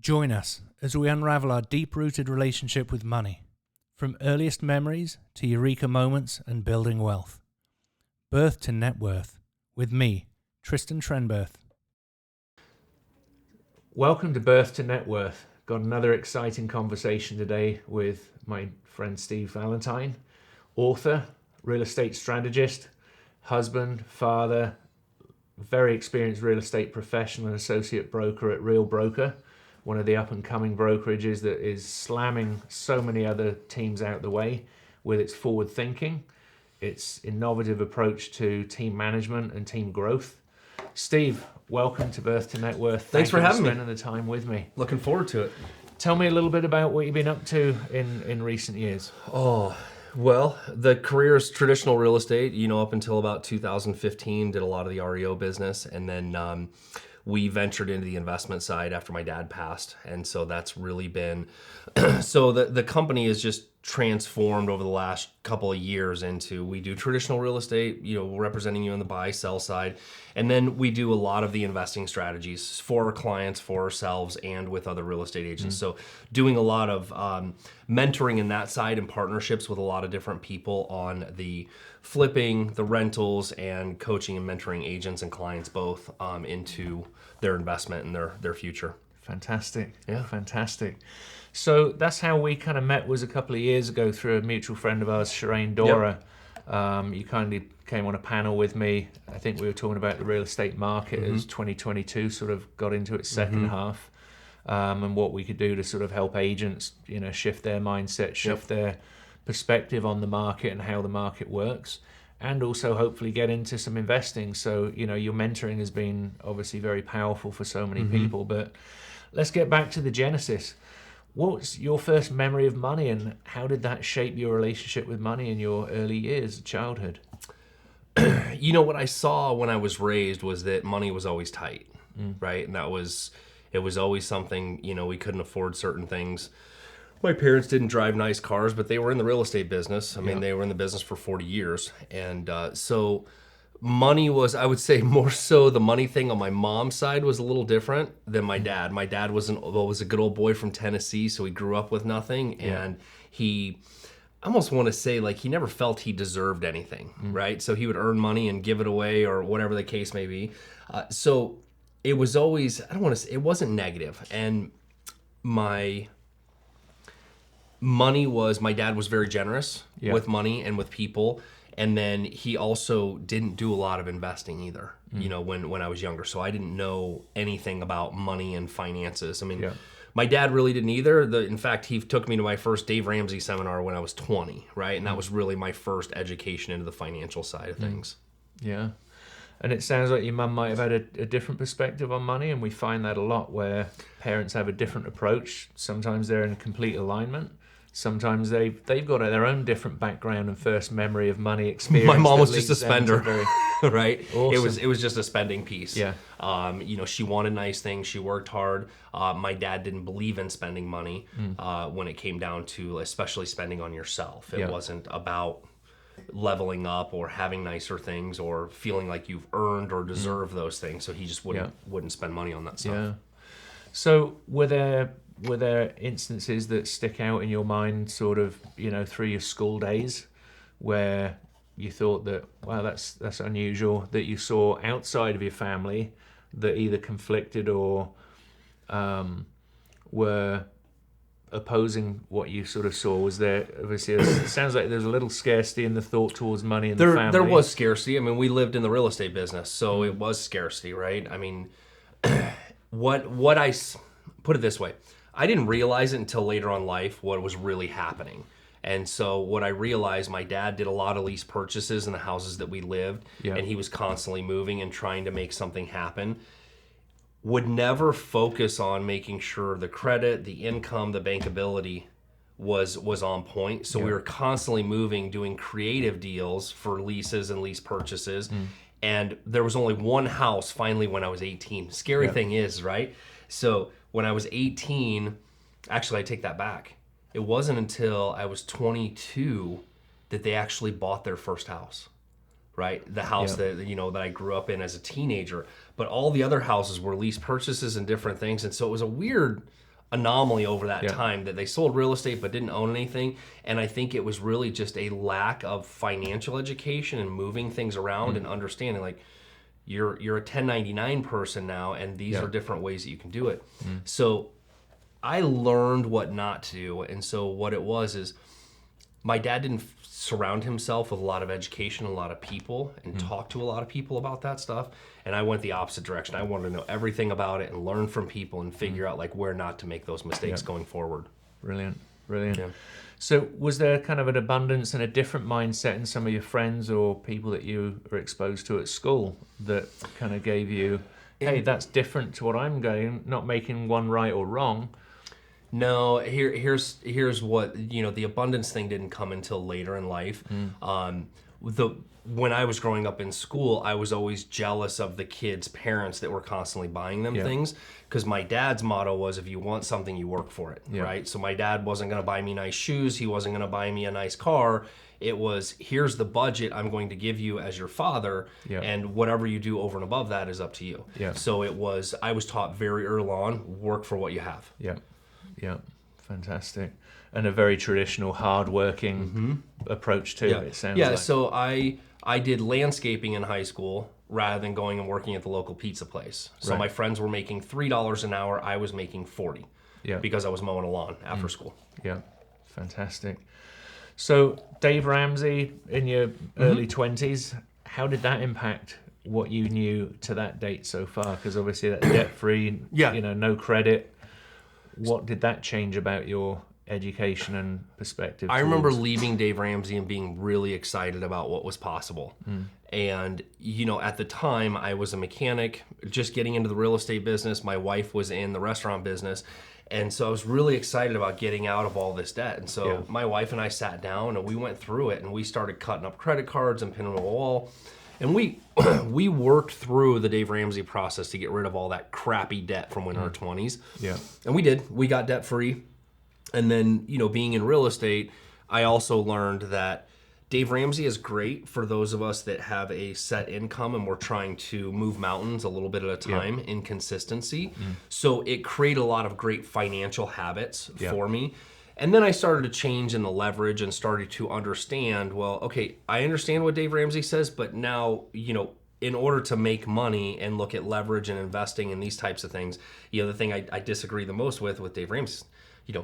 Join us as we unravel our deep-rooted relationship with money, from earliest memories to eureka moments and building wealth. Birth to Net Worth, with me, Tristan Trenberth. Welcome to Birth to Net Worth. Got another exciting conversation today with my friend Steve Valentine, author, real estate strategist, husband, father, very experienced real estate professional and associate broker at Real Broker, one of the up-and-coming brokerages that is slamming so many other teams out the way with its forward thinking, its innovative approach to team management and team growth. Steve, welcome to Birth to Net Worth. Thanks for having me. Spending the time with me. Looking forward to it. Tell me a little bit about what you've been up to in recent years. Oh, well, the career is traditional real estate, up until about 2015, did a lot of the REO business, and then we ventured into the investment side after my dad passed. And so that's really been, so the company has just transformed over the last couple of years into, we do traditional real estate, representing you on the buy, sell side. And then we do a lot of the investing strategies for our clients, for ourselves, and with other real estate agents. So doing a lot of mentoring in that side and partnerships with a lot of different people on the flipping, the rentals, and coaching and mentoring agents and clients both into their investment and their future. Fantastic. Yeah. Fantastic. So that's how we kind of met, was a couple of years ago through a mutual friend of ours, Shireen Dora. Yep. You kindly came on a panel with me. I think we were talking about the real estate market as 2022 sort of got into its second half, and what we could do to sort of help agents, shift their mindset, shift their perspective on the market and how the market works, and also hopefully get into some investing. So, your mentoring has been obviously very powerful for so many people, but let's get back to the genesis. What's your first memory of money, and how did that shape your relationship with money in your early years of childhood? What I saw when I was raised was that money was always tight, right? And it was always something, we couldn't afford certain things. My parents didn't drive nice cars, but they were in the real estate business. I mean, they were in the business for 40 years. And so money was, I would say, more so the money thing on my mom's side was a little different than my dad. My dad was a good old boy from Tennessee, so he grew up with nothing. And he, I almost want to say, like, he never felt he deserved anything, right? So he would earn money and give it away or whatever the case may be. So it was always, I don't want to say, it wasn't negative. And my dad was very generous with money and with people. And then he also didn't do a lot of investing either, when I was younger. So I didn't know anything about money and finances. I mean, my dad really didn't either. In fact, he took me to my first Dave Ramsey seminar when I was 20, right? And that was really my first education into the financial side of things. Yeah. And it sounds like your mum might have had a different perspective on money, and we find that a lot where parents have a different approach. Sometimes they're in complete alignment. Sometimes they've got their own different background and first memory of money experience. My mom was just a spender, right? Awesome. It was just a spending piece. Yeah. She wanted nice things. She worked hard. My dad didn't believe in spending money when it came down to especially spending on yourself. It wasn't about leveling up or having nicer things or feeling like you've earned or deserve those things. So he just wouldn't spend money on that stuff. Yeah. So were there instances that stick out in your mind sort of, through your school days where you thought that, wow, that's unusual, that you saw outside of your family that either conflicted or were opposing what you sort of saw? Was there, obviously, it sounds like there's a little scarcity in the thought towards money in the family. There was scarcity. I mean, we lived in the real estate business, so it was scarcity, right? I mean, what I put it this way, I didn't realize it until later on in life what was really happening. And so what I realized, my dad did a lot of lease purchases in the houses that we lived, and he was constantly moving and trying to make something happen. Would never focus on making sure the credit, the income, the bankability was on point. So we were constantly moving, doing creative deals for leases and lease purchases. And there was only one house finally when I was 18. Scary thing is, right? So when I was 18, actually I take that back. It wasn't until I was 22 that they actually bought their first house, right? The house that I grew up in as a teenager. But all the other houses were lease purchases and different things. And so it was a weird anomaly over that time that they sold real estate but didn't own anything. And I think it was really just a lack of financial education and moving things around and understanding, like, you're a 1099 person now, and these are different ways that you can do it. So I learned what not to do. And so what it was is, my dad didn't surround himself with a lot of education, a lot of people, and talk to a lot of people about that stuff. And I went the opposite direction. I wanted to know everything about it and learn from people and figure out like where not to make those mistakes going forward. Brilliant. Yeah. Yeah. So was there kind of an abundance and a different mindset in some of your friends or people that you were exposed to at school that kind of gave you, hey, that's different to what I'm going, not making one right or wrong? No, here's what, the abundance thing didn't come until later in life. When I was growing up in school, I was always jealous of the kids' parents that were constantly buying them things, because my dad's motto was, if you want something, you work for it, right? So my dad wasn't going to buy me nice shoes. He wasn't going to buy me a nice car. It was, here's the budget I'm going to give you as your father, and whatever you do over and above that is up to you. So I was taught very early on, work for what you have. Yeah, fantastic. And a very traditional, hard-working approach too, it sounds like. So I did landscaping in high school rather than going and working at the local pizza place. So my friends were making $3 an hour. I was making $40 because I was mowing a lawn after school. Yeah, fantastic. So Dave Ramsey, in your early 20s, how did that impact what you knew to that date so far? Because obviously that's debt-free, no credit. What did that change about your education and perspective? I remember leaving Dave Ramsey and being really excited about what was possible. And, at the time I was a mechanic, just getting into the real estate business. My wife was in the restaurant business. And so I was really excited about getting out of all this debt. And so my wife and I sat down and we went through it, and we started cutting up credit cards and pinning them on the wall. And we worked through the Dave Ramsey process to get rid of all that crappy debt from when we were 20s. And we did. We got debt free. And then, being in real estate, I also learned that Dave Ramsey is great for those of us that have a set income and we're trying to move mountains a little bit at a time in consistency. So it created a lot of great financial habits for me. And then I started to change in the leverage and started to understand, well, okay, I understand what Dave Ramsey says, but now, in order to make money and look at leverage and investing in these types of things, the thing I disagree the most with Dave Ramsey,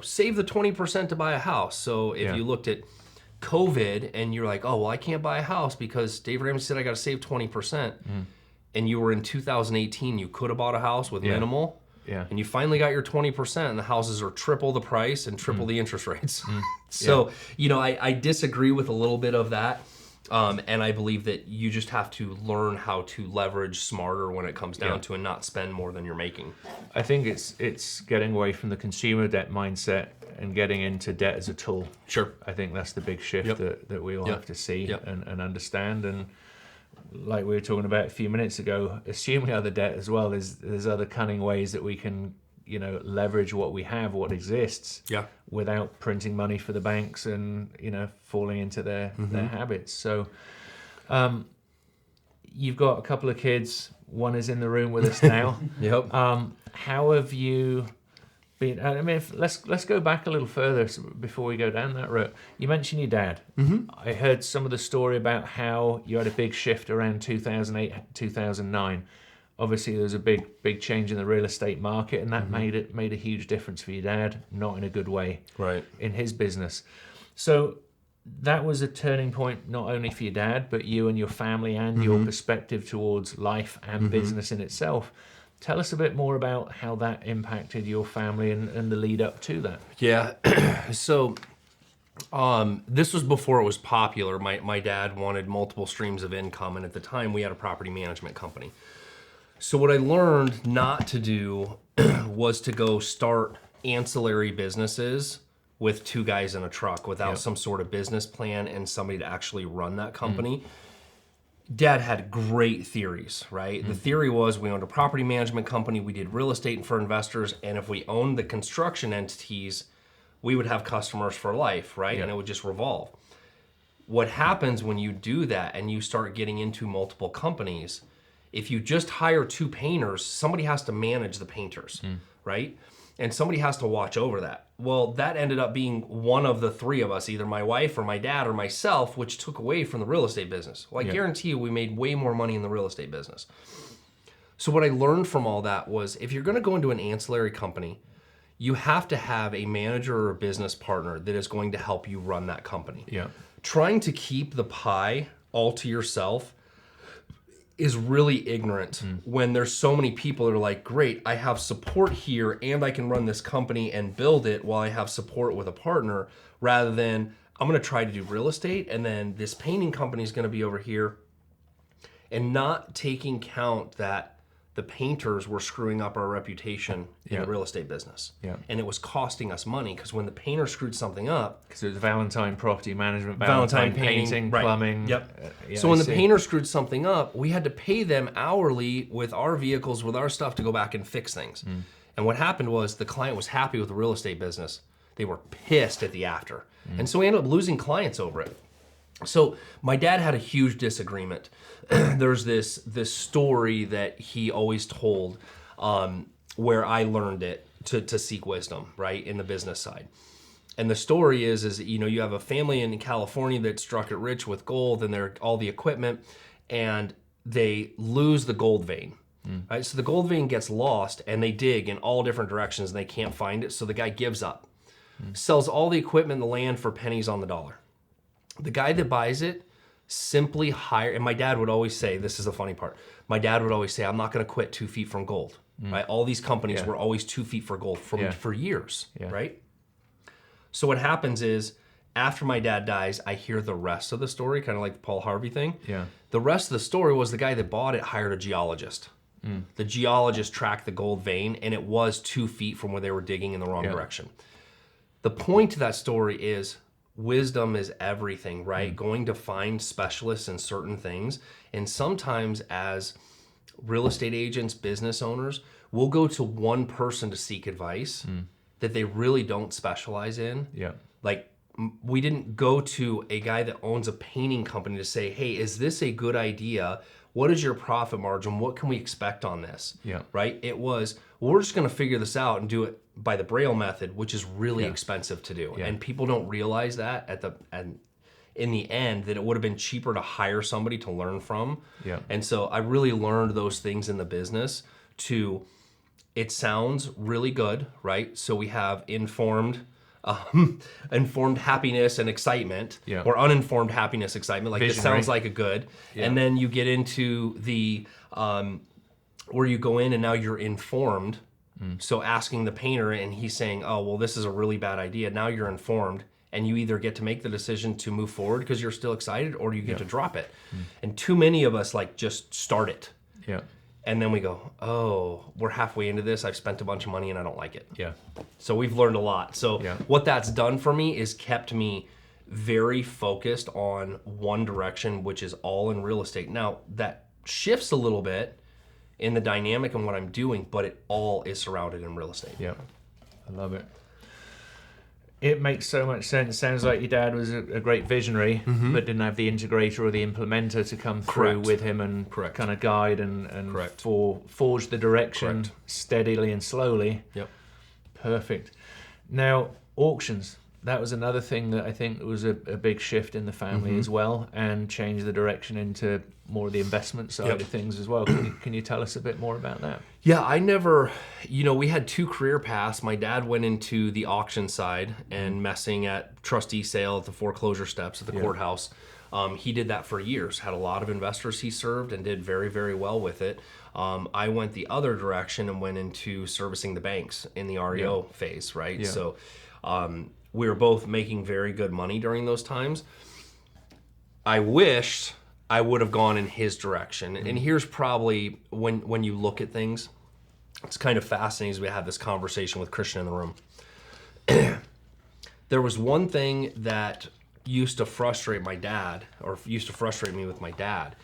save the 20% to buy a house. So if you looked at COVID and you're like, oh, well, I can't buy a house because Dave Ramsey said I got to save 20%. And you were in 2018, you could have bought a house with minimal. And you finally got your 20%, and the houses are triple the price and triple the interest rates. So, I disagree with a little bit of that. And I believe that you just have to learn how to leverage smarter when it comes down to, and not spend more than you're making. I think it's getting away from the consumer debt mindset and getting into debt as a tool. Sure. I think that's the big shift that we all have to see and understand. And like we were talking about a few minutes ago, assuming other debt as well, there's other cunning ways that we can, leverage what we have, what exists, without printing money for the banks and, falling into their habits. So you've got a couple of kids. One is in the room with us now. How have you been? I mean, let's go back a little further before we go down that route. You mentioned your dad. I heard some of the story about how you had a big shift around 2008, 2009. Obviously, there was a big change in the real estate market, and that made a huge difference for your dad, not in a good way, in his business. So that was a turning point, not only for your dad, but you and your family and your perspective towards life and business in itself. Tell us a bit more about how that impacted your family and the lead up to that. Yeah. So this was before it was popular. My dad wanted multiple streams of income, and at the time we had a property management company. So what I learned not to do was to go start ancillary businesses with two guys in a truck without some sort of business plan and somebody to actually run that company. Dad had great theories, right? The theory was we owned a property management company, we did real estate for investors, and if we owned the construction entities, we would have customers for life, right? And it would just revolve. What happens when you do that and you start getting into multiple companies, if you just hire two painters, somebody has to manage the painters, right? and somebody has to watch over that. Well, that ended up being one of the three of us, either my wife or my dad or myself, which took away from the real estate business. Well, I guarantee you we made way more money in the real estate business. So what I learned from all that was, if you're going to go into an ancillary company, you have to have a manager or a business partner that is going to help you run that company. Yeah. Trying to keep the pie all to yourself is really ignorant when there's so many people that are like, great, I have support here and I can run this company and build it while I have support with a partner, rather than I'm going to try to do real estate and then this painting company is going to be over here, and not taking count that the painters were screwing up our reputation in the real estate business. Yeah. And it was costing us money, because when the painter screwed something up, Because it was Valentine property management, Valentine painting, painting, right. plumbing. Yep. Yeah, so I when the see. painter screwed something up, we had to pay them hourly with our vehicles, with our stuff, to go back and fix things. And what happened was, the client was happy with the real estate business. They were pissed at the after. And so we ended up losing clients over it. So my dad had a huge disagreement. There's this story that he always told, where I learned it to seek wisdom, right, in the business side. And the story is you have a family in California that struck it rich with gold and all the equipment, and they lose the gold vein. Right? So the gold vein gets lost, and they dig in all different directions and they can't find it. So the guy gives up, sells all the equipment and the land for pennies on the dollar. The guy that buys it simply hire, and my dad would always say, this is the funny part, my dad would always say, I'm not going to quit 2 feet from gold. Right? All these companies were always 2 feet for gold for years, right? So what happens is, after my dad dies, I hear the rest of the story, kind of like the Paul Harvey thing. Yeah. The rest of the story was, the guy that bought it hired a geologist. The geologist tracked the gold vein, and it was 2 feet from where they were digging in the wrong direction. The point to that story is, wisdom is everything, right? Going to find specialists in certain things. And sometimes as real estate agents, business owners, we'll go to one person to seek advice that they really don't specialize in. Yeah. Like, we didn't go to a guy that owns a painting company to say, hey, is this a good idea? What is your profit margin? What can we expect on this? Yeah. Right? It was, well, we're just going to figure this out and do it by the Braille method, which is really expensive to do. And people don't realize that in the end, that it would have been cheaper to hire somebody to learn from. Yeah. And so I really learned those things in the business it sounds really good, right? So we have informed happiness and excitement, or uninformed happiness, excitement. Like, this sounds like a good. And then you get into the where you go in and now you're informed. So asking the painter, and he's saying, oh, well, this is a really bad idea. Now you're informed, and you either get to make the decision to move forward because you're still excited, or you get to drop it. And too many of us just start it. Yeah. And then we go, oh, we're halfway into this. I've spent a bunch of money and I don't like it. Yeah. So we've learned a lot. So what that's done for me is kept me very focused on one direction, which is all in real estate. Now, that shifts a little bit in the dynamic and what I'm doing, but it all is surrounded in real estate. Yeah. I love it. It makes so much sense. Sounds like your dad was a great visionary, but didn't have the integrator or the implementer to come through with him and kind of guide and forge the direction steadily and slowly. Yep. Perfect. Now, auctions. That was another thing that I think was a big shift in the family as well, and changed the direction into more of the investment side of things as well. Can you tell us a bit more about that? Yeah, I never, we had 2 career paths. My dad went into the auction side and messing at trustee sale at the foreclosure steps at the courthouse. He did that for years, had a lot of investors he served, and did very, very well with it. I went the other direction and went into servicing the banks in the REO phase, right? Yeah. So we were both making very good money during those times. I wished I would have gone in his direction. And here's probably when you look at things, it's kind of fascinating as we had this conversation with Christian in the room. There was one thing that used to frustrate my dad, or used to frustrate me with my dad,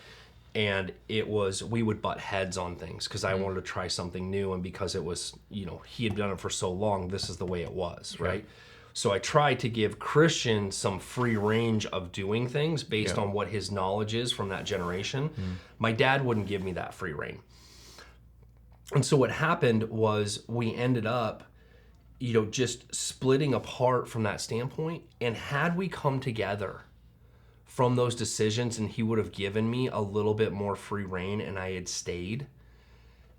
and it was, we would butt heads on things because I wanted to try something new, and because it was, he had done it for so long, this is the way it was, right? So I tried to give Christian some free range of doing things based on what his knowledge is from that generation. My dad wouldn't give me that free rein. And so what happened was, we ended up just splitting apart from that standpoint. And had we come together from those decisions and he would have given me a little bit more free rein and I had stayed,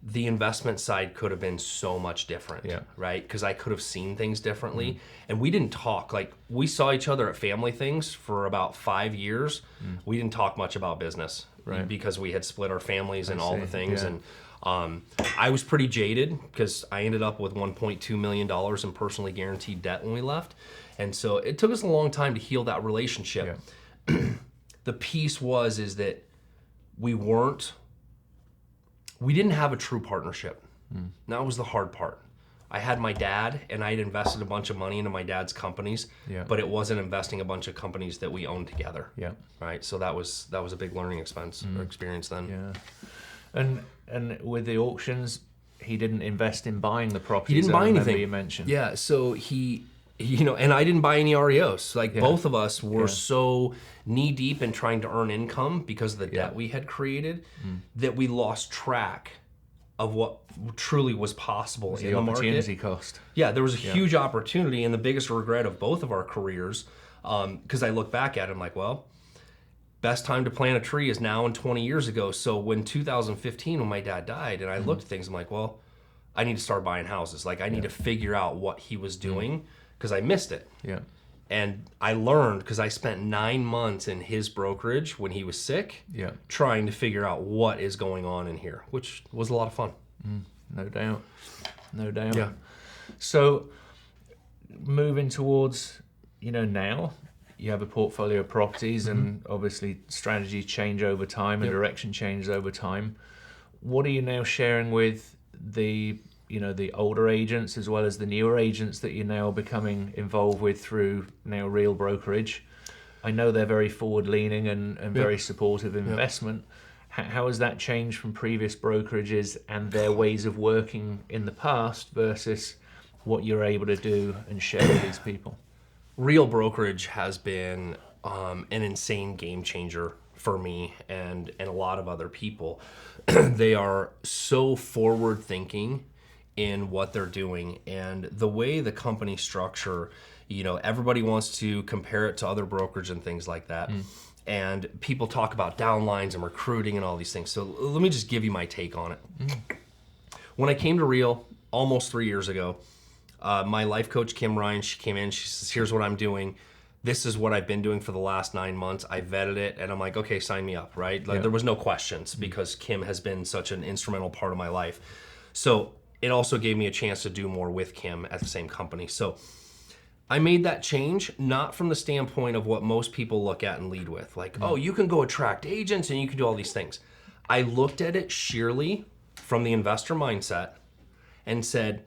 the investment side could have been so much different, right? Because I could have seen things differently. And we didn't talk. Like, we saw each other at family things for about 5 years. We didn't talk much about business, right? Because we had split our families and all the things. And I was pretty jaded because I ended up with $1.2 million in personally guaranteed debt when we left. And so it took us a long time to heal that relationship. The piece is that we didn't have a true partnership. That was the hard part. I had my dad, and I had invested a bunch of money into my dad's companies, but it wasn't investing a bunch of companies that we owned together. Right. So that was a big learning experience then. And with the auctions, he didn't invest in buying the properties. He didn't buy anything. You mentioned. Yeah. So he and I didn't buy any REOs. Like, both of us were so knee deep in trying to earn income because of the debt we had created that we lost track of what truly was possible in the market. The opportunity cost. Yeah, there was a huge opportunity, and the biggest regret of both of our careers, because I look back at it, I'm like, well, best time to plant a tree is now and 20 years ago. So when 2015, when my dad died, and I looked at things, I'm like, well, I need to start buying houses. Like, I need to figure out what he was doing. Because I missed it. And I learned, because I spent 9 months in his brokerage when he was sick, trying to figure out what is going on in here, which was a lot of fun. No doubt. Yeah. So moving towards, now, you have a portfolio of properties and obviously strategy change over time and direction changes over time. What are you now sharing with the older agents as well as the newer agents that you're now becoming involved with through now Real Brokerage? I know they're very forward-leaning and very supportive of investment. How has that changed from previous brokerages and their ways of working in the past versus what you're able to do and share with these people? Real Brokerage has been an insane game changer for me and a lot of other people. They are so forward-thinking in what they're doing, and the way the company structure, everybody wants to compare it to other brokerage and things like that. And people talk about downlines and recruiting and all these things. So let me just give you my take on it. When I came to Real almost 3 years ago, my life coach, Kim Ryan, she came in, she says, here's what I'm doing. This is what I've been doing for the last 9 months. I vetted it, and I'm like, okay, sign me up, right? Like, there was no questions because Kim has been such an instrumental part of my life. So it also gave me a chance to do more with Kim at the same company. So I made that change, not from the standpoint of what most people look at and lead with. Like, oh, you can go attract agents and you can do all these things. I looked at it sheerly from the investor mindset and said,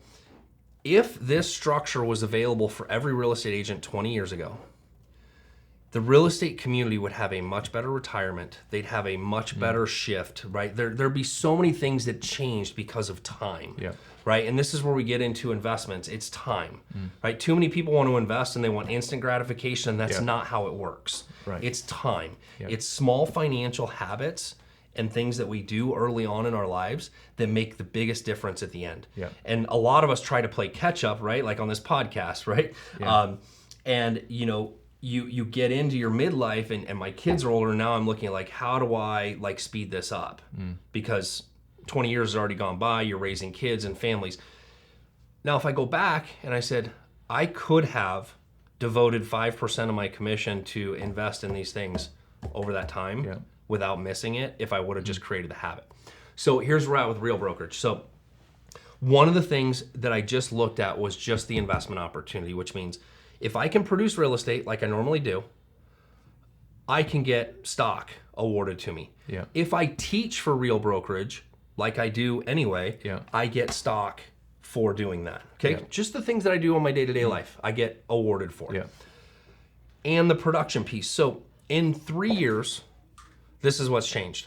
if this structure was available for every real estate agent 20 years ago, the real estate community would have a much better retirement. They'd have a much better shift, right? There'd be so many things that changed because of time, right? And this is where we get into investments. It's time, right? Too many people want to invest and they want instant gratification, and that's not how it works. Right. It's time. It's small financial habits and things that we do early on in our lives that make the biggest difference at the end. And a lot of us try to play catch up, right? Like on this podcast, right? And you get into your midlife, and my kids are older, and now I'm looking at, like, how do I, like, speed this up? Because 20 years has already gone by, you're raising kids and families. Now, if I go back and I said, I could have devoted 5% of my commission to invest in these things over that time without missing it if I would have just created the habit. So here's where we're at with Real Brokerage. So one of the things that I just looked at was just the investment opportunity, which means if I can produce real estate like I normally do, I can get stock awarded to me. If I teach for Real Brokerage, like I do anyway, I get stock for doing that. Okay, just the things that I do in my day-to-day life, I get awarded for. And the production piece. So in 3 years, this is what's changed.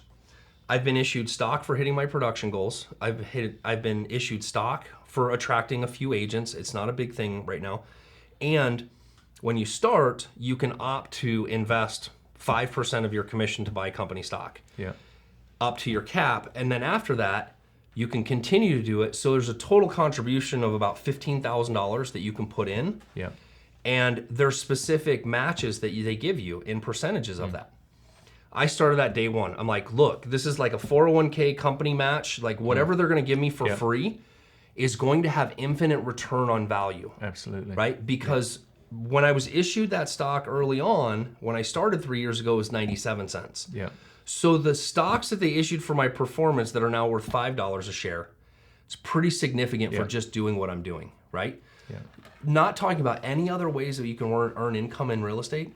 I've been issued stock for hitting my production goals. I've been issued stock for attracting a few agents. It's not a big thing right now. And when you start, you can opt to invest 5% of your commission to buy company stock. Up to your cap. And then after that, You can continue to do it. So there's a total contribution of about $15,000 that you can put in. Yeah. And there's specific matches that they give you in percentages of that. I started that day one. I'm like, look, this is like a 401k company match. Like whatever they're going to give me for free is going to have infinite return on value. Absolutely. Right? Because when I was issued that stock early on, when I started 3 years ago, it was 97 cents. Yeah. So the stocks that they issued for my performance that are now worth $5 a share, it's pretty significant for just doing what I'm doing, right? Yeah. Not talking about any other ways that you can earn income in real estate,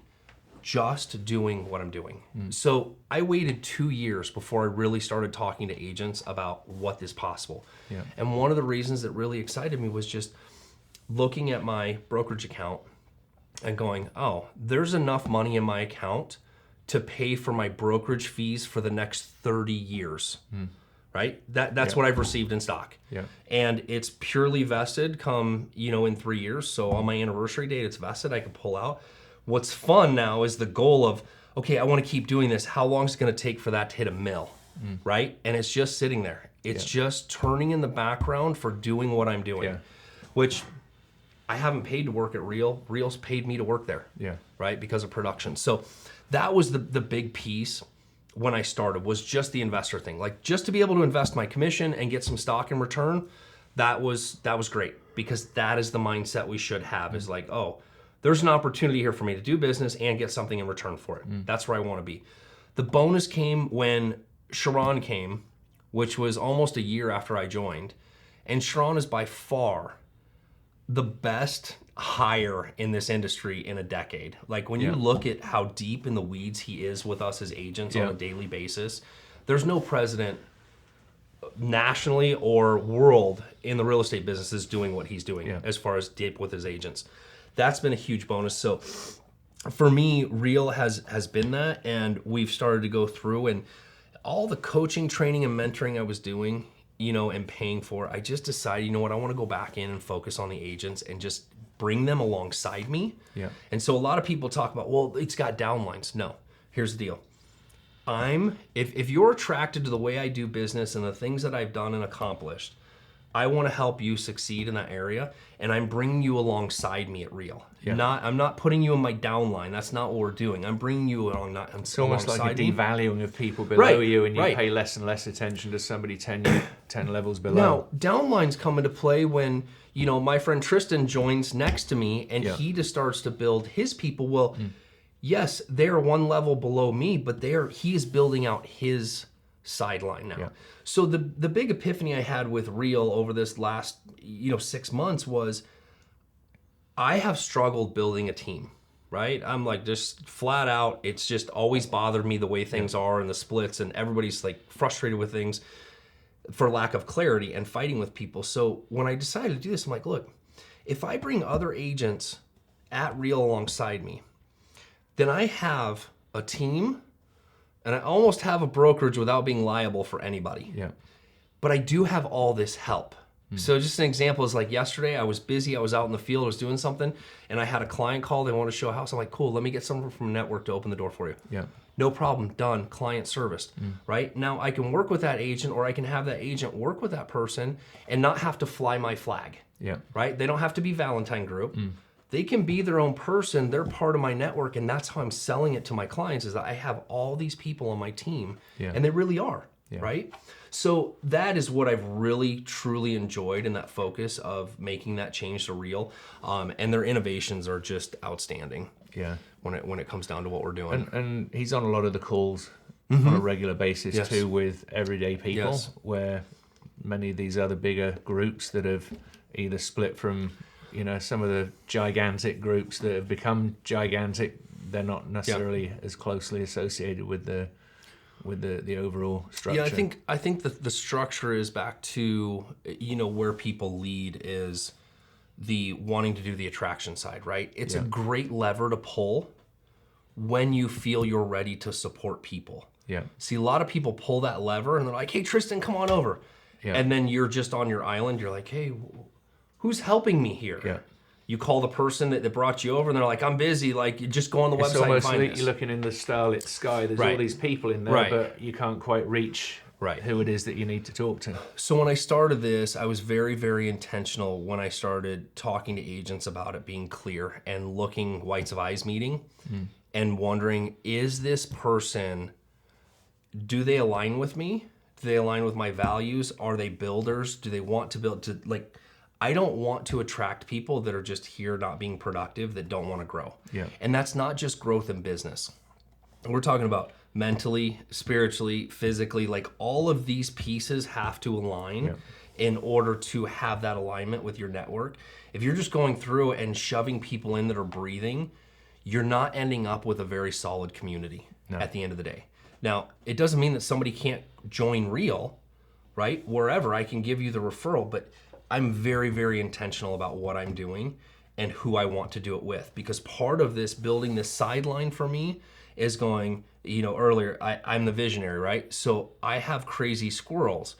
just doing what I'm doing. So I waited 2 years before I really started talking to agents about what is possible. Yeah. And one of the reasons that really excited me was just looking at my brokerage account and going, oh, there's enough money in my account to pay for my brokerage fees for the next 30 years, right? That's what I've received in stock. Yeah. And it's purely vested come, in 3 years. So on my anniversary date, it's vested, I can pull out. What's fun now is the goal of, okay, I want to keep doing this. How long is it going to take for that to hit a mill, right? And it's just sitting there. It's just turning in the background for doing what I'm doing, which I haven't paid to work at Real. Real's paid me to work there, right? Because of production. So that was the big piece when I started, was just the investor thing. Like just to be able to invest my commission and get some stock in return, that was great, because that is the mindset we should have, is like, oh, there's an opportunity here for me to do business and get something in return for it. That's where I want to be. The bonus came when Sharon came, which was almost a year after I joined. And Sharon is by far the best hire in this industry in a decade. Like when you look at how deep in the weeds he is with us as agents on a daily basis, there's no president nationally or world in the real estate business is doing what he's doing as far as deep with his agents. That's been a huge bonus. So for me, Real has been that, and we've started to go through, and all the coaching, training, and mentoring I was doing, and paying for, I just decided, you know what, I want to go back in and focus on the agents and just bring them alongside me. Yeah. And so a lot of people talk about, well, it's got downlines. No, here's the deal. If you're attracted to the way I do business and the things that I've done and accomplished, I want to help you succeed in that area, and I'm bringing you alongside me at Real. I'm not putting you in my downline. That's not what we're doing. I'm bringing you along. It's almost like a devaluing of people below you, and you pay less and less attention to somebody 10 levels below. Now, downlines come into play when my friend Tristan joins next to me, and he just starts to build his people. Well, yes, they're one level below me, but he is building out his sideline now. Yeah. So the big epiphany I had with Real over this last 6 months was, I have struggled building a team, right? I'm like just flat out, it's just always bothered me the way things are and the splits, and everybody's like frustrated with things for lack of clarity and fighting with people. So when I decided to do this, I'm like, look, if I bring other agents at Real alongside me, then I have a team, and I almost have a brokerage without being liable for anybody. Yeah. But I do have all this help. So just an example is like yesterday, I was busy, I was out in the field, I was doing something, and I had a client call, they wanted to show a house. I'm like, cool, let me get someone from a network to open the door for you. Yeah. No problem, done, client serviced, right? Now I can work with that agent, or I can have that agent work with that person and not have to fly my flag. Yeah. Right? They don't have to be Valentine Group. They can be their own person. They're part of my network, and that's how I'm selling it to my clients, is that I have all these people on my team, and they really are, right? So that is what I've really, truly enjoyed in that focus of making that change to Real, and their innovations are just outstanding. Yeah, when it comes down to what we're doing. And he's on a lot of the calls on a regular basis too, with everyday people, where many of these other bigger groups that have either split from some of the gigantic groups that have become gigantic, they're not necessarily as closely associated with the overall structure. Yeah, I think the structure is back to where people lead is the wanting to do the attraction side, right? It's a great lever to pull when you feel you're ready to support people. Yeah. See, a lot of people pull that lever and they're like, "Hey, Tristan, come on over," and then you're just on your island. You're like, "Hey, who's helping me here?" Yeah. You call the person that brought you over, and they're like, "I'm busy." Like, you just go on the website and find like you're looking in the starlit sky. There's all these people in there, but you can't quite reach Right. who it is that you need to talk to. So when I started this, I was very, very intentional when I started talking to agents about it being clear and looking whites of eyes meeting and wondering, is this person, do they align with me? Do they align with my values? Are they builders? Do they want to build to like, I don't want to attract people that are just here not being productive, that don't want to grow. Yeah. And that's not just growth in business. We're talking about mentally, spiritually, physically, like all of these pieces have to align in order to have that alignment with your network. If you're just going through and shoving people in that are breathing, you're not ending up with a very solid community at the end of the day. Now, it doesn't mean that somebody can't join Real, right? Wherever I can give you the referral, but I'm very, very intentional about what I'm doing and who I want to do it with. Because part of this, building this sideline for me, is going, earlier, I'm the visionary, right? So I have crazy squirrels.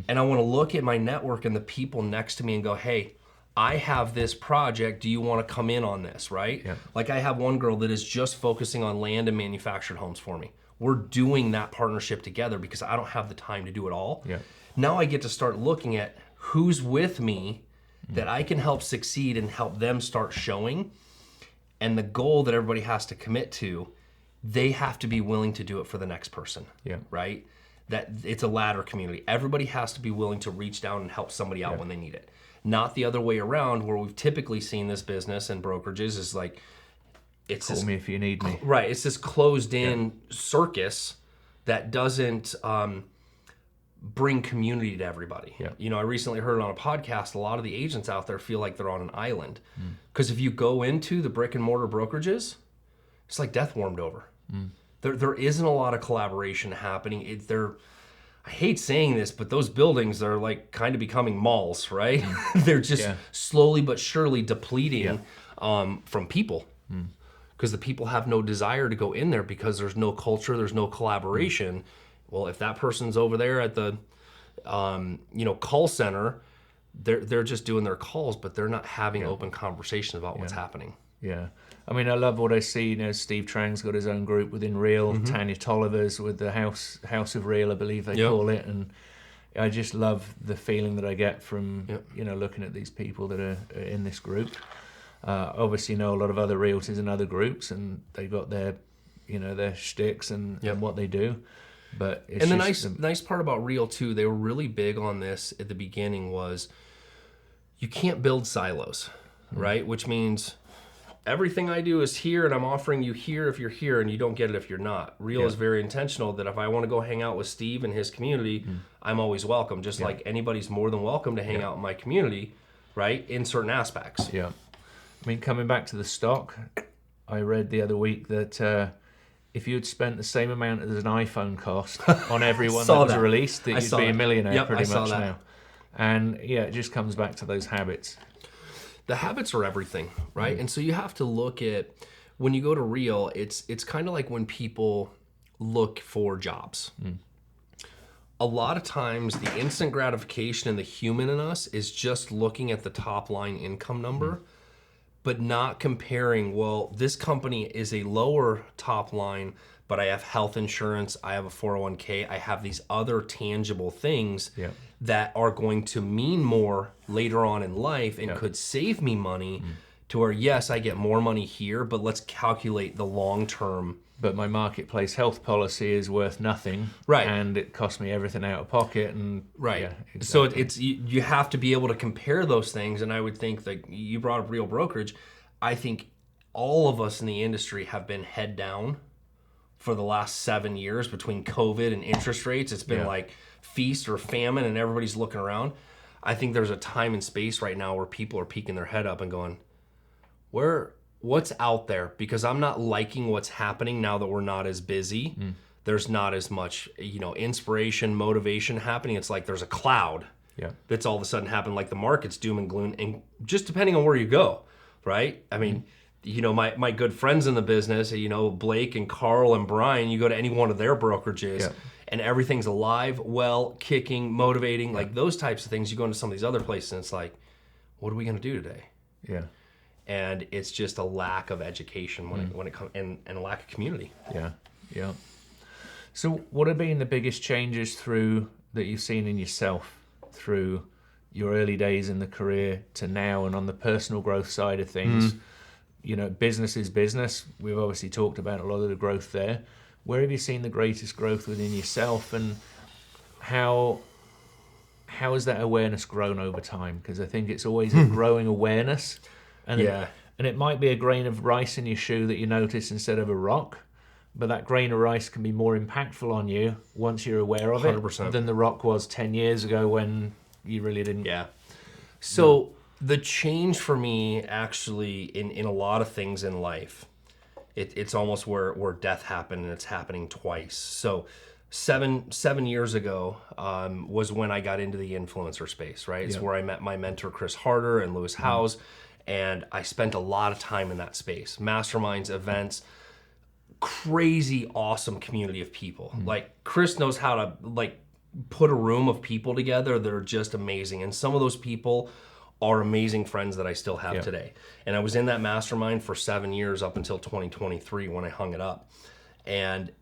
And I want to look at my network and the people next to me and go, hey, I have this project. Do you want to come in on this, right? Yeah. Like I have one girl that is just focusing on land and manufactured homes for me. We're doing that partnership together because I don't have the time to do it all. Yeah. Now I get to start looking at who's with me that I can help succeed and help them start showing. And the goal that everybody has to commit to, they have to be willing to do it for the next person, right? That it's a ladder community. Everybody has to be willing to reach down and help somebody out when they need it. Not the other way around, where we've typically seen this business and brokerages is like, it's Call me if you need me. right. It's this closed in circus that doesn't bring community to everybody. I recently heard on a podcast, a lot of the agents out there feel like they're on an island. Because if you go into the brick and mortar brokerages, it's like death warmed over. There isn't a lot of collaboration happening. I hate saying this, but those buildings are like kind of becoming malls, right? They're just slowly but surely depleting from people. Because the people have no desire to go in there because there's no culture, there's no collaboration. Well, if that person's over there at the call center, they're just doing their calls, but they're not having open conversations about what's happening. Yeah. I mean, I love what I see. Steve Trang's got his own group within Real. Tanya Tolliver's with the House of Real, I believe they call it. And I just love the feeling that I get from, looking at these people that are in this group. Obviously, know a lot of other realtors and other groups, and they've got their, their shticks and what they do. But it's and the nice part about Real too, they were really big on this at the beginning, was you can't build silos, right? Which means everything I do is here, and I'm offering you here if you're here, and you don't get it if you're not. Real is very intentional that if I want to go hang out with Steve and his community, I'm always welcome. Just like anybody's more than welcome to hang out in my community, right? In certain aspects. Yeah. I mean, coming back to the stock, I read the other week that if you had spent the same amount as an iPhone cost on every one that was released, that you'd be a millionaire pretty much now. And it just comes back to those habits. The habits are everything, right? And so you have to look at, when you go to Real, it's kind of like when people look for jobs. A lot of times the instant gratification and the human in us is just looking at the top line income number, but not comparing, well, this company is a lower top line, but I have health insurance, I have a 401k, I have these other tangible things that are going to mean more later on in life and could save me money to where, yes, I get more money here, but let's calculate the long term. But my marketplace health policy is worth nothing, right? And it costs me everything out of pocket, and exactly. So it's you have to be able to compare those things. And I would think that you brought up Real Brokerage. I think all of us in the industry have been head down for the last 7 years between COVID and interest rates. It's been like feast or famine, and everybody's looking around. I think there's a time and space right now where people are peeking their head up and going, what's out there? Because I'm not liking what's happening now that we're not as busy. There's not as much, inspiration, motivation happening. It's like there's a cloud that's all of a sudden happened, like the market's doom and gloom, and just depending on where you go, right? I mean, my good friends in the business, Blake and Carl and Brian, you go to any one of their brokerages and everything's alive, well, kicking, motivating, like those types of things. You go into some of these other places and it's like, what are we going to do today? And it's just a lack of education when it comes, and a lack of community. So what have been the biggest changes that you've seen in yourself through your early days in the career to now, and on the personal growth side of things? Business is business. We've obviously talked about a lot of the growth there. Where have you seen the greatest growth within yourself, and how has that awareness grown over time? Because I think it's always a growing awareness, and it might be a grain of rice in your shoe that you notice instead of a rock, but that grain of rice can be more impactful on you once you're aware of 100%. it than the rock was 10 years ago when you really didn't. Yeah. So the change for me, actually, in a lot of things in life, it's almost where death happened, and it's happening twice. So 7 years ago was when I got into the influencer space, right? It's where I met my mentor, Chris Harder, and Lewis Howes, and I spent a lot of time in that space. Masterminds, events, crazy awesome community of people. Like, Chris knows how to put a room of people together that are just amazing, and some of those people are amazing friends that I still have today. And I was in that mastermind for 7 years up until 2023 when I hung it up. And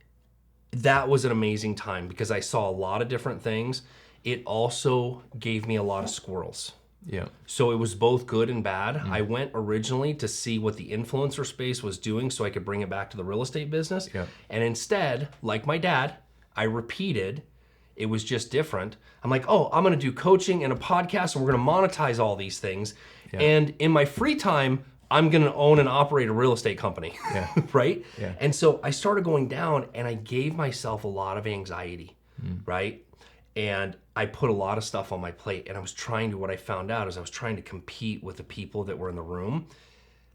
that was an amazing time because I saw a lot of different things. It also gave me a lot of squirrels. Yeah. So it was both good and bad. I went originally to see what the influencer space was doing so I could bring it back to the real estate business. Yeah. And instead, like my dad, I repeated. It was just different. I'm like, oh, I'm going to do coaching and a podcast, and we're going to monetize all these things. Yeah. And in my free time, I'm going to own and operate a real estate company. Yeah. Right? Yeah. And so I started going down, and I gave myself a lot of anxiety, right? And I put a lot of stuff on my plate, and what I found out is I was trying to compete with the people that were in the room,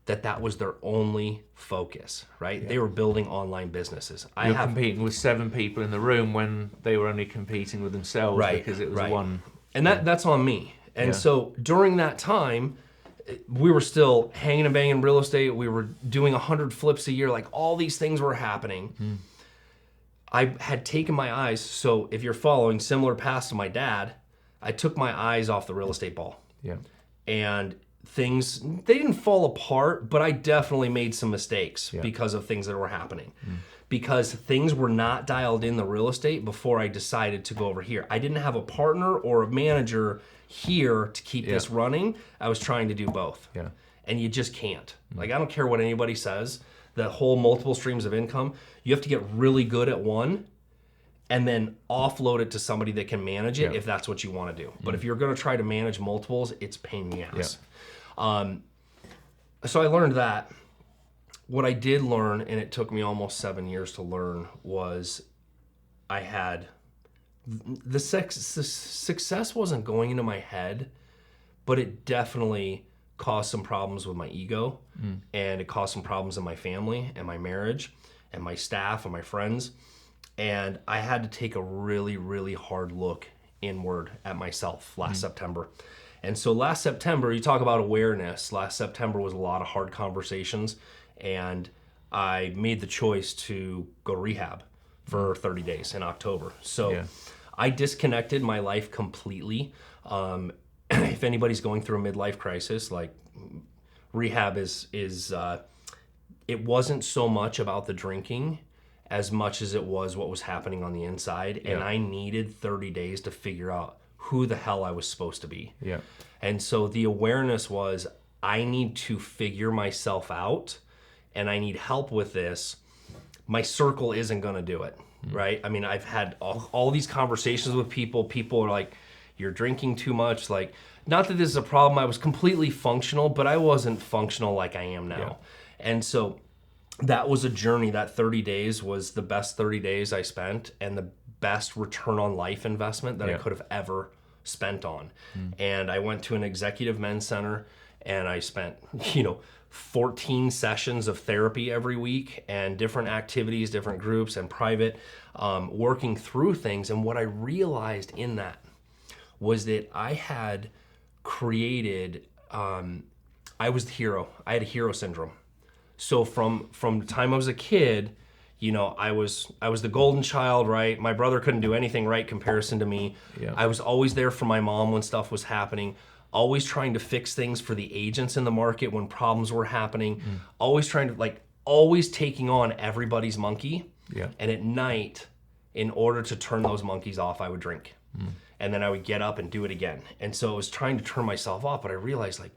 that was their only focus, right? Yeah. They were building online businesses. You're competing with 7 people in the room when they were only competing with themselves, right, because it was one. And that's on me. And so during that time, we were still hanging and banging real estate. We were doing 100 flips a year. Like, all these things were happening. I had taken my eyes. So if you're following similar paths to my dad, I took my eyes off the real estate ball. Yeah. And things, they didn't fall apart, but I definitely made some mistakes because of things that were happening. Because things were not dialed in the real estate before I decided to go over here. I didn't have a partner or a manager here to keep this running. I was trying to do both. Yeah. And you just can't. Like, I don't care what anybody says, the whole multiple streams of income, you have to get really good at one and then offload it to somebody that can manage it if that's what you want to do. But if you're going to try to manage multiples, it's a pain in the ass. So I learned that. What I did learn, and it took me almost 7 years to learn, was I had the success wasn't going into my head, but it definitely caused some problems with my ego, and it caused some problems in my family and my marriage and my staff and my friends. And I had to take a really, really hard look inward at myself last September. And so last September, you talk about awareness. Last September was a lot of hard conversations, and I made the choice to go to rehab for 30 days in October. So I disconnected my life completely. If anybody's going through a midlife crisis, like, rehab is it wasn't so much about the drinking as much as it was what was happening on the inside. And I needed 30 days to figure out who the hell I was supposed to be. Yeah. And so the awareness was, I need to figure myself out, and I need help with this. My circle isn't going to do it, right? I mean, I've had all these conversations with people. People are like, you're drinking too much. Like, not that this is a problem. I was completely functional, but I wasn't functional like I am now. Yeah. And so that was a journey. That 30 days was the best 30 days I spent, and the best return on life investment that I could have ever spent on. And I went to an executive men's center, and I spent, 14 sessions of therapy every week, and different activities, different groups, and private, working through things. And what I realized in that was that I had created, I was the hero. I had a hero syndrome. So from the time I was a kid, I was the golden child, right? My brother couldn't do anything right comparison to me. Yeah. I was always there for my mom when stuff was happening, always trying to fix things for the agents in the market when problems were happening, always trying to, always taking on everybody's monkey. Yeah. And at night, in order to turn those monkeys off, I would drink. And then I would get up and do it again. And so I was trying to turn myself off, but I realized like,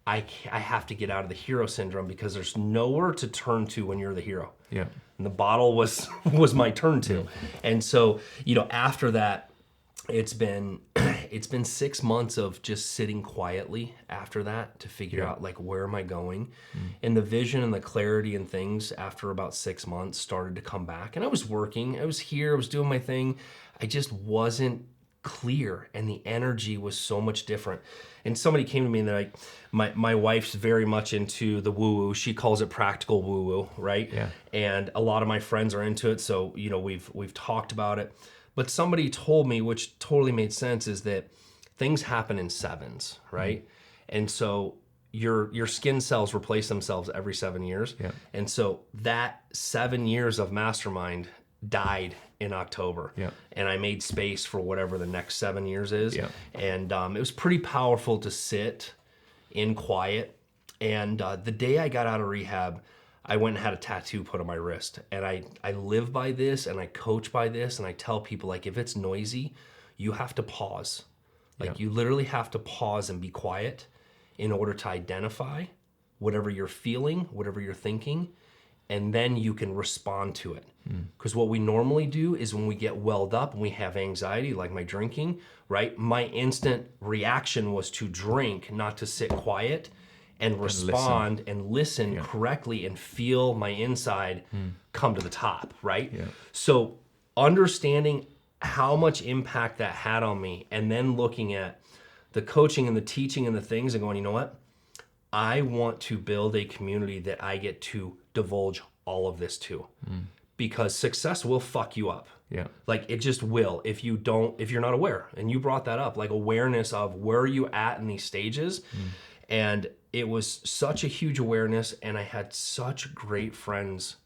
I have to get out of the hero syndrome because there's nowhere to turn to when you're the hero. Yeah. And the bottle was my turn to. And so, after that, it's been 6 months of just sitting quietly after that to figure out like, where am I going? And the vision and the clarity and things after about 6 months started to come back. And I was working, I was here, I was doing my thing. I just wasn't clear, and the energy was so much different. And somebody came to me and they're like, my wife's very much into the woo-woo. She calls it practical woo-woo, right? Yeah. And a lot of my friends are into it, so we've talked about it. But somebody told me, which totally made sense, is that things happen in sevens, right? And so your skin cells replace themselves every 7 years. Yeah. And so that 7 years of Mastermind died in October. Yeah. And I made space for whatever the next 7 years is. Yeah. And it was pretty powerful to sit in quiet. And the day I got out of rehab, I went and had a tattoo put on my wrist. And I live by this, and I coach by this, and I tell people, like, if it's noisy, you have to pause. Like, you literally have to pause and be quiet in order to identify whatever you're feeling, whatever you're thinking, and then you can respond to it. Because what we normally do is when we get welled up and we have anxiety, like my drinking, right? My instant reaction was to drink, not to sit quiet and respond and listen correctly and feel my inside come to the top, right? Yeah. So understanding how much impact that had on me, and then looking at the coaching and the teaching and the things and going, you know what? I want to build a community that I get to divulge all of this to. Because success will fuck you up. Yeah. Like, it just will if you're not aware. And you brought that up, like awareness of where are you at in these stages. And it was such a huge awareness, and I had such great friends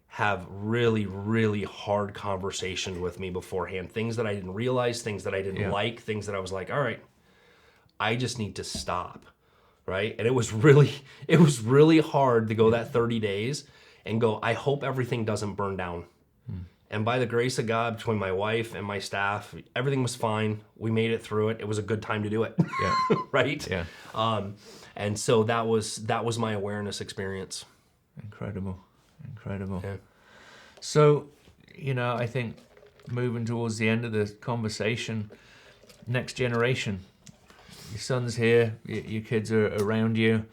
have really, really hard conversations with me beforehand. Things that I didn't realize, things that I didn't like, things that I was like, all right, I just need to stop, right? And it was really hard to go that 30 days and go, I hope everything doesn't burn down. And by the grace of God, between my wife and my staff, everything was fine. We made it through it. It was a good time to do it. Yeah. Right? Yeah. And so that was my awareness experience. Incredible. Yeah. So, I think moving towards the end of the conversation, next generation, your son's here, your kids are around you.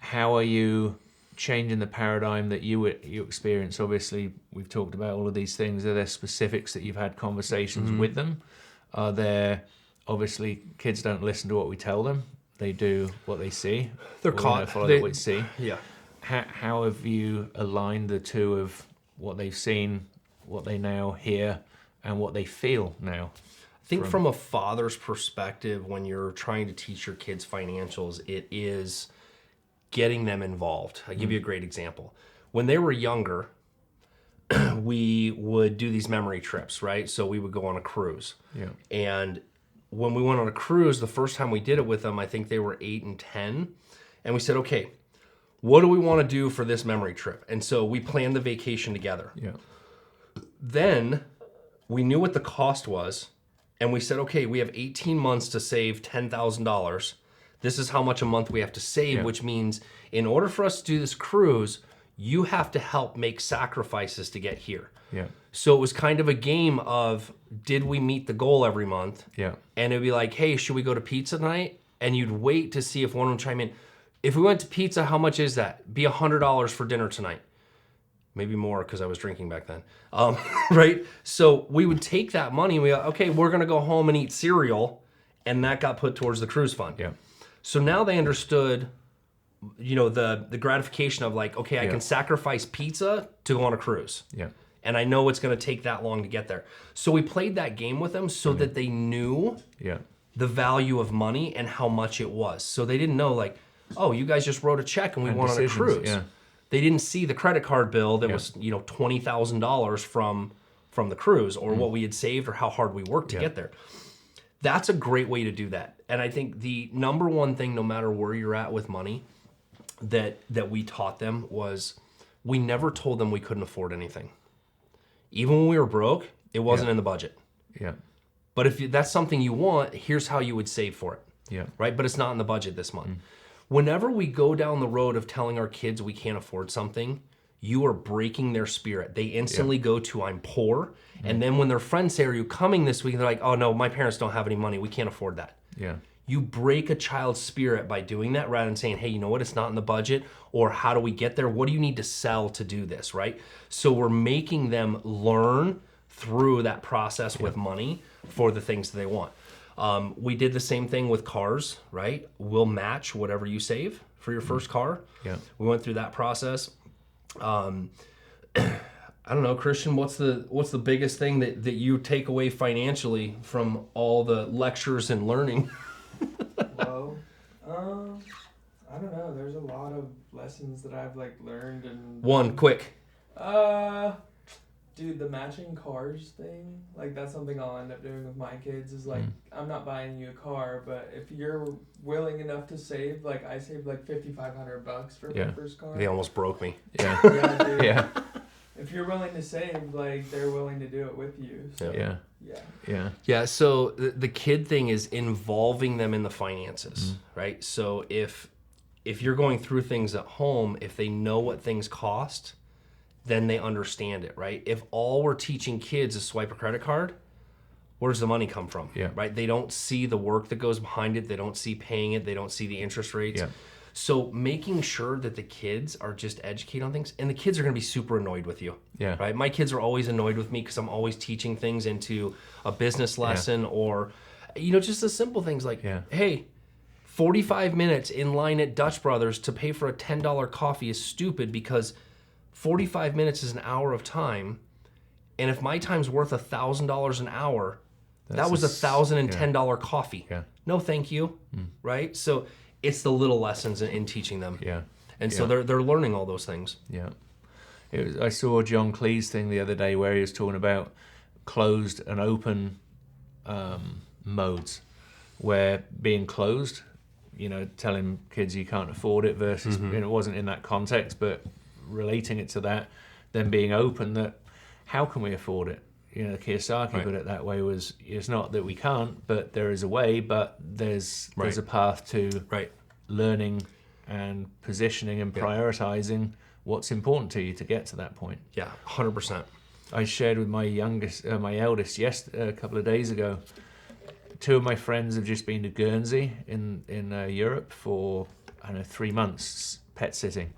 How are you changing the paradigm that you experience? Obviously, we've talked about all of these things. Are there specifics that you've had conversations with them? Are there, obviously, kids don't listen to what we tell them. They do what they see. They're caught. Follow what they see. Yeah. How have you aligned the two of what they've seen, what they now hear, and what they feel now? I think from a father's perspective, when you're trying to teach your kids financials, it is getting them involved. I'll give you a great example. When they were younger, we would do these memory trips, right? So we would go on a cruise. Yeah. And when we went on a cruise, the first time we did it with them, I think they were 8 and 10. And we said, okay, what do we want to do for this memory trip? And so we planned the vacation together. Yeah. Then we knew what the cost was. And we said, okay, we have 18 months to save $10,000. This is how much a month we have to save, which means in order for us to do this cruise, you have to help make sacrifices to get here. Yeah. So it was kind of a game of, did we meet the goal every month? Yeah. And it'd be like, hey, should we go to pizza night? And you'd wait to see if one would chime in. If we went to pizza, how much is that? Be $100 for dinner tonight. Maybe more because I was drinking back then. Right? So we would take that money and we go, okay, we're going to go home and eat cereal. And that got put towards the cruise fund. Yeah. So now they understood, the gratification of like, okay, I can sacrifice pizza to go on a cruise. Yeah. And I know it's going to take that long to get there. So we played that game with them so that they knew the value of money and how much it was. So they didn't know like, oh, you guys just wrote a check and we went on a cruise. Yeah. They didn't see the credit card bill that was, $20,000 from the cruise, or what we had saved, or how hard we worked to get there. That's a great way to do that. And I think the number one thing, no matter where you're at with money, that we taught them was, we never told them we couldn't afford anything. Even when we were broke, it wasn't in the budget. Yeah. But if that's something you want, here's how you would save for it. Yeah. Right? But it's not in the budget this month. Whenever we go down the road of telling our kids we can't afford something, you are breaking their spirit. They instantly go to, I'm poor. And then when their friends say, are you coming this week? And they're like, oh no, my parents don't have any money. We can't afford that. Yeah. You break a child's spirit by doing that rather than saying, hey, you know what? It's not in the budget. Or how do we get there? What do you need to sell to do this, right? So we're making them learn through that process with money for the things that they want. We did the same thing with cars, right? We'll match whatever you save for your first car. Yeah. We went through that process. I don't know, Christian, what's the biggest thing that you take away financially from all the lectures and learning? Well, I don't know. There's a lot of lessons that I've learned and One, quick. Dude, the matching cars thing, that's something I'll end up doing with my kids is I'm not buying you a car, but if you're willing enough to save, I saved $5,500 for my first car. They almost broke me. Yeah. Yeah, dude. Yeah. If you're willing to save, they're willing to do it with you. So, Yeah. Yeah. Yeah. Yeah, so the kid thing is involving them in the finances, right? So if you're going through things at home, if they know what things cost, then they understand it, right? If all we're teaching kids is swipe a credit card, where does the money come from? Yeah. Right? They don't see the work that goes behind it. They don't see paying it. They don't see the interest rates. Yeah. So making sure that the kids are just educated on things, and the kids are going to be super annoyed with you. Yeah. Right? My kids are always annoyed with me because I'm always teaching things into a business lesson or, just the simple things like, hey, 45 minutes in line at Dutch Brothers to pay for a $10 coffee is stupid because 45 minutes is an hour of time. And if my time's worth $1,000 an hour, that was $1,010 coffee. Yeah. No, thank you. Right? So it's the little lessons in teaching them. Yeah. And so they're learning all those things. Yeah. I saw John Cleese thing the other day where he was talking about closed and open modes, where being closed, telling kids you can't afford it versus, it wasn't in that context, but relating it to that, then being open that how can we afford it? Kiyosaki put it that way was, it's not that we can't, but there is a way, but there's a path to learning and positioning and prioritizing what's important to you to get to that point. Yeah, 100%. I shared with my eldest a couple of days ago. Two of my friends have just been to Guernsey in Europe for 3 months pet sitting.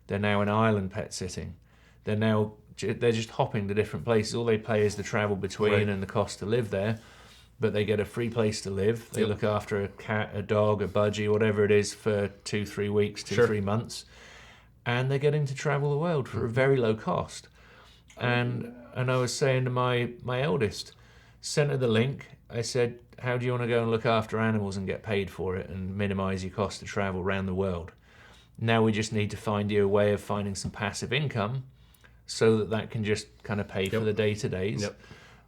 They're now in Ireland pet sitting. They're just hopping to different places. All they pay is the travel between and the cost to live there. But they get a free place to live. They look after a cat, a dog, a budgie, whatever it is for 2-3 weeks, 3 months. And they're getting to travel the world for a very low cost. And I was saying to my eldest, sent her the link. I said, how do you want to go and look after animals and get paid for it and minimize your cost to travel around the world? Now we just need to find you a way of finding some passive income so that can just kind of pay for the day-to-days. Yep.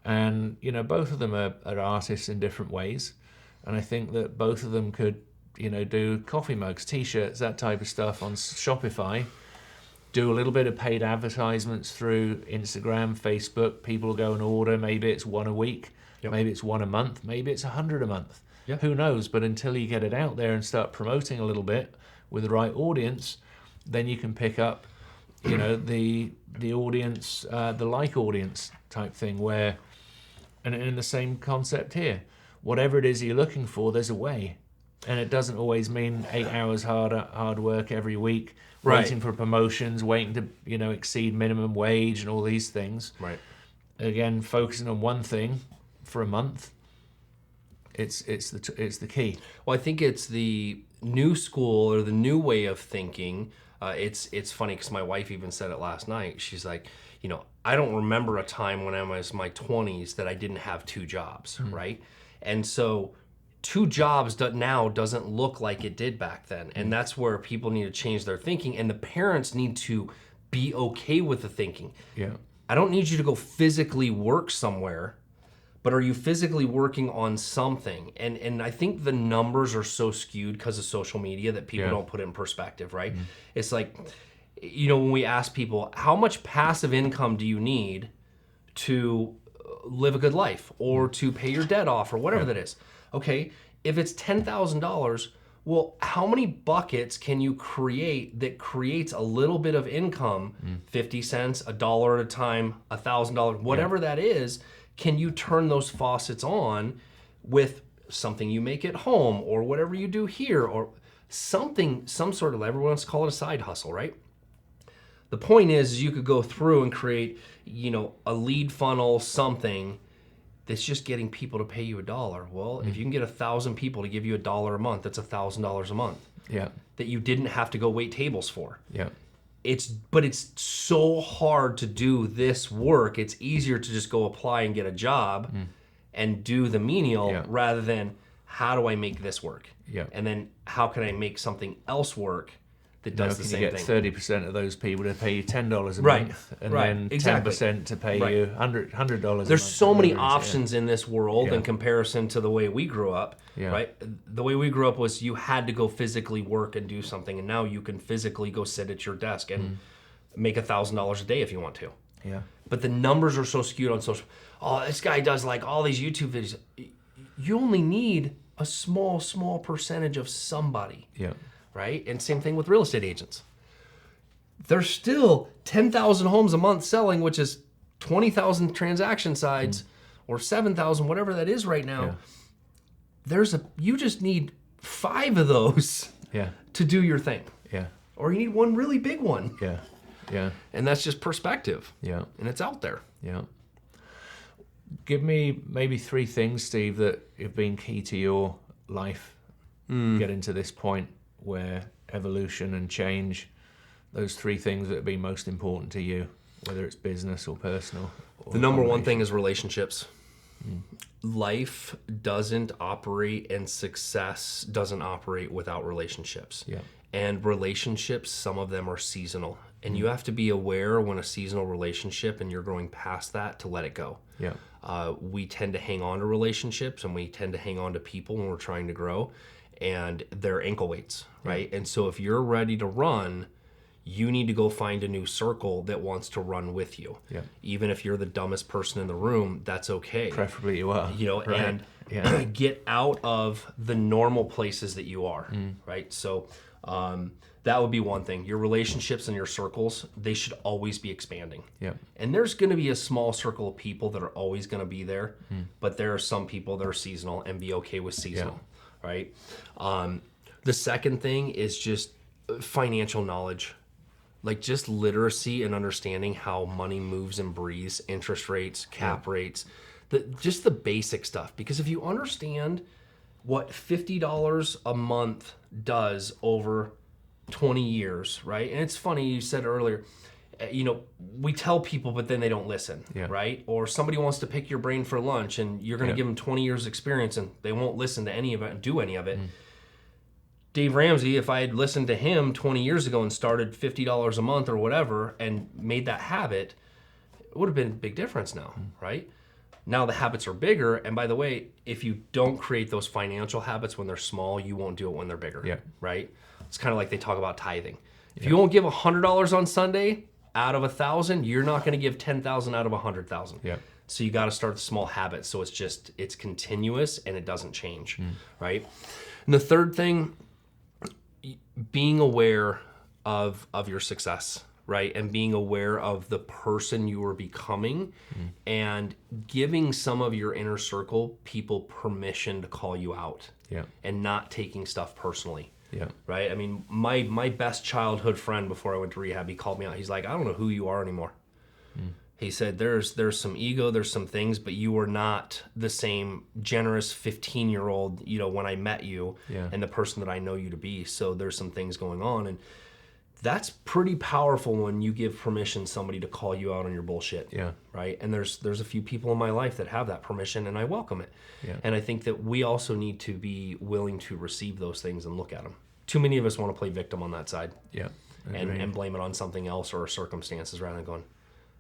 And, both of them are artists in different ways. And I think that both of them could, do coffee mugs, T-shirts, that type of stuff on Shopify. Do a little bit of paid advertisements through Instagram, Facebook. People will go and order. Maybe it's one a week. Maybe it's one a month. Maybe it's 100 a month. Yeah. Who knows? But until you get it out there and start promoting a little bit with the right audience, then you can pick up, the audience, the like audience type thing where, and in the same concept here, whatever it is you're looking for, there's a way. And it doesn't always mean 8 hours hard work every week, waiting for promotions, waiting to, exceed minimum wage and all these things. Right. Again, focusing on one thing for a month, it's the key. Well, I think it's the new school or the new way of thinking. It's funny because my wife even said it last night. She's like, I don't remember a time when I was in my 20s that I didn't have 2 jobs, right? And so 2 jobs now doesn't look like it did back then. And that's where people need to change their thinking. And the parents need to be okay with the thinking. Yeah. I don't need you to go physically work somewhere, but are you physically working on something? And I think the numbers are so skewed because of social media that people don't put it in perspective, right? It's like, when we ask people, how much passive income do you need to live a good life or to pay your debt off or whatever that is. Okay, if it's $10,000, well, how many buckets can you create that creates a little bit of income, 50 cents, $1 at a time, $1,000, whatever that is, can you turn those faucets on with something you make at home or whatever you do here or something, some sort of, everyone wants to call it a side hustle, right? The point is you could go through and create, a lead funnel, something that's just getting people to pay you $1. Well, if you can get 1,000 people to give you $1 a month, that's $1,000 a month. Yeah. That you didn't have to go wait tables for. Yeah. But it's so hard to do this work. It's easier to just go apply and get a job and do the menial rather than how do I make this work? Yeah. And then how can I make something else work that does the same you thing? get 30% of those people to pay you $10 a Right, month, and right, then exactly. 10% to pay Right. you $100 a month. There's so many whatever it is, options in this world Yeah. in comparison to the way we grew up, Yeah. right? The way we grew up was you had to go physically work and do something, and now you can physically go sit at your desk and make $1,000 a day if you want to. Yeah. But the numbers are so skewed on social. Oh, this guy does like all these YouTube videos. You only need a small percentage of somebody, Yeah. right? And same thing with real estate agents. There's still 10,000 homes a month selling, which is 20,000 transaction sides or 7,000, whatever that is right now. Yeah. You just need 5 of those Yeah. to do your thing. Yeah. Or you need one really big one. Yeah. Yeah. And that's just perspective. Yeah. And it's out there. Yeah. Give me maybe 3 things, Steve, that have been key to your life getting to this point where evolution and change, those 3 things that have been most important to you, whether it's business or personal. Or The number one thing is relationships. Life doesn't operate and success doesn't operate without relationships. Yeah. And relationships, some of them are seasonal. And you have to be aware when a seasonal relationship and you're growing past that to let it go. Yeah. We tend to hang on to relationships and we tend to hang on to people when we're trying to grow, and they're ankle weights, right? And so if you're ready to run, you need to go find a new circle that wants to run with you. Yeah. Even if you're the dumbest person in the room, that's okay. Preferably you are. Right. And get out of the normal places that you are, right? So that would be one thing. Your relationships and your circles, they should always be expanding. Yeah. And there's going to be a small circle of people that are always going to be there, but there are some people that are seasonal, and be okay with seasonal, right? The second thing is just financial knowledge. Like just literacy and understanding how money moves and breathes, interest rates, cap rates, just the basic stuff. Because if you understand what $50 a month does over 20 years, right? And it's funny, you said earlier, we tell people, but then they don't listen, right? Or somebody wants to pick your brain for lunch and you're going to give them 20 years experience and they won't listen to any of it and do any of it. Dave Ramsey, if I had listened to him 20 years ago and started $50 a month or whatever and made that habit, it would have been a big difference now, right? Now the habits are bigger. And by the way, if you don't create those financial habits when they're small, you won't do it when they're bigger, right? It's kind of like they talk about tithing. If you won't give $100 on Sunday out of 1,000, you're not going to give 10,000 out of 100,000. Yeah. So you got to start with small habits. So it's continuous and it doesn't change, right? And the third thing, being aware of your success, right? And being aware of the person you are becoming and giving some of your inner circle people permission to call you out and not taking stuff personally. Yeah. Right? I mean, my best childhood friend before I went to rehab, he called me out. He's like, I don't know who you are anymore. He said, there's some ego, there's some things, but you are not the same generous 15-year-old, when I met you and the person that I know you to be. So there's some things going on. And that's pretty powerful when you give permission somebody to call you out on your bullshit. Yeah. Right? And there's a few people in my life that have that permission and I welcome it. Yeah. And I think that we also need to be willing to receive those things and look at them. Too many of us want to play victim on that side. Yeah. And blame it on something else or circumstances rather than going,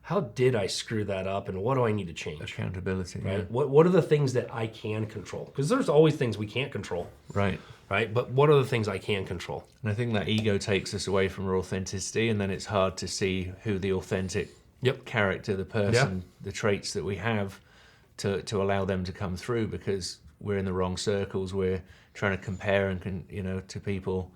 how did I screw that up and what do I need to change? Accountability. Right? Yeah. What are the things that I can control? Because there's always things we can't control. Right. Right? But what are the things I can control? And I think that ego takes us away from our authenticity, and then it's hard to see who the authentic character, the person, the traits that we have to allow them to come through, because we're in the wrong circles. We're trying to compare and to people,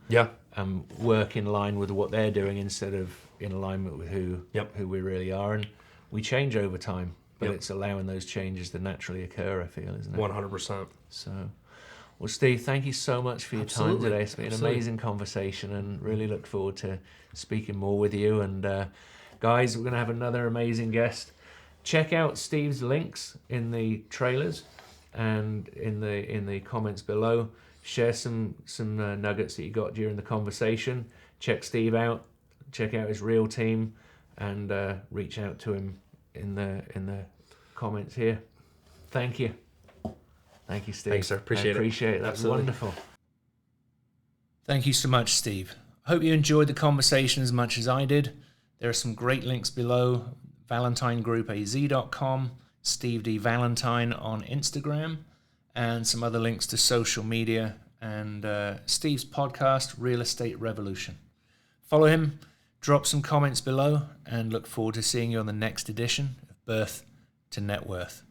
work in line with what they're doing instead of in alignment with who we really are. And we change over time, but it's allowing those changes to naturally occur, I feel, isn't it? 100%. So, well, Steve, thank you so much for your time today. It's been an amazing conversation, and really look forward to speaking more with you. And guys, we're going to have another amazing guest. Check out Steve's links in the trailers and in the comments below. Share some nuggets that you got during the conversation. Check Steve out. Check out his real team, and reach out to him in the comments here. Thank you. Thank you, Steve. Thanks, sir. Appreciate it. That's wonderful. Thank you so much, Steve. I hope you enjoyed the conversation as much as I did. There are some great links below. ValentineGroupAZ.com, Steve D. Valentine on Instagram, and some other links to social media, and Steve's podcast, Real Estate Revolution. Follow him, drop some comments below, and look forward to seeing you on the next edition of Birth to Net Worth.